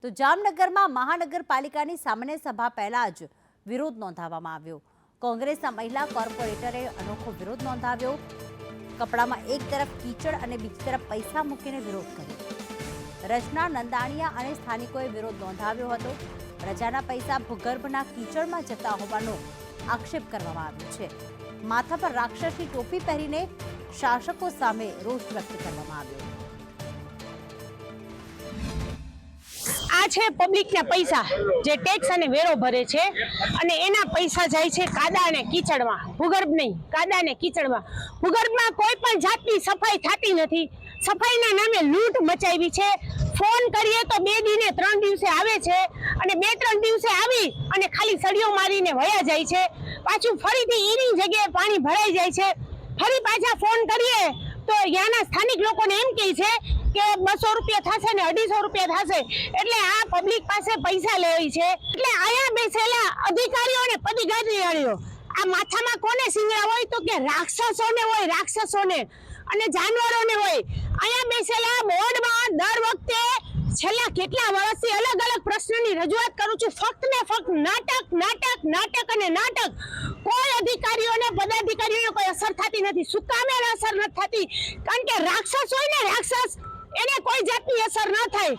તો જામનગરમાં મહાનગરપાલિકાની સામાન્ય સભા પહેલા જ વિરોધ નોંધાવવામાં આવ્યો। કોંગ્રેસના મહિલા કોર્પોરેટરે અનોખો વિરોધ નોંધાવ્યો। કપડામાં એક તરફ કીચડ અને બીજી તરફ પૈસા મૂકીને વિરોધ કર્યો। રચના નંદાણીયા અને સ્થાનિકોએ વિરોધ નોંધાવ્યો હતો। પ્રજાના પૈસા ભૂગર્ભના કીચડમાં જતા હોવાનો આક્ષેપ કરવામાં આવ્યો છે। માથા પર રાક્ષસની ટોપી પહેરીને શાસકો સામે રોષ વ્યક્ત કરવામાં આવ્યો। આ છે પબ્લિકના પૈસા જે ટેક્સ અને વેરો ભરે છે અને એના પૈસા જાય છે કાદા અને કીચડમાં, ભૂગર્ભ નહીં, કાદા અને કીચડમાં। ભૂગર્ભમાં કોઈ પણ જાતની સફાઈ થતી નથી। સફાઈના નામે લૂંટ મચાવી છે। ફોન કરીએ તો 2 દિને 3 દિવસે આવે છે અને 2-3 દિવસે આવી અને ખાલી સળીઓ મારીને વયા જાય છે। પાછું ફરીથી એની જગ્યાએ પાણી ભરાઈ જાય છે। ફરી પાછા ફોન કરીએ તો ત્યાંના સ્થાનિક લોકોને એમ કહે છે કે 200 રૂપિયા થશે ને 250 રૂપિયા થશે। એટલે આ પબ્લિક પાસે પૈસા લેવી છે। એટલે આયા બેસેલા અધિકારીઓ અને પદાધિકારીઓ આ માથામાં કોને સિંગડા હોય તો કે રાક્ષસોને હોય, રાક્ષસોને અને જાનવરોને હોય। અહીંયા બેસેલા બોર્ડમાં દર વખતે છેલ્લા કેટલા વર્ષથી અલગ અલગ પ્રશ્નની રજૂઆત કરું છું। ફક્ત ને ફક્ત નાટક નાટક નાટક અને નાટક। કોઈ અધિકારીઓને પદાધિકારીઓને કોઈ અસર થતી નથી। શું કામે અસર નથી થતી? કારણ કે રાક્ષસ હોય ને રાક્ષસ, એને કોઈ જાતની અસર ન થાય।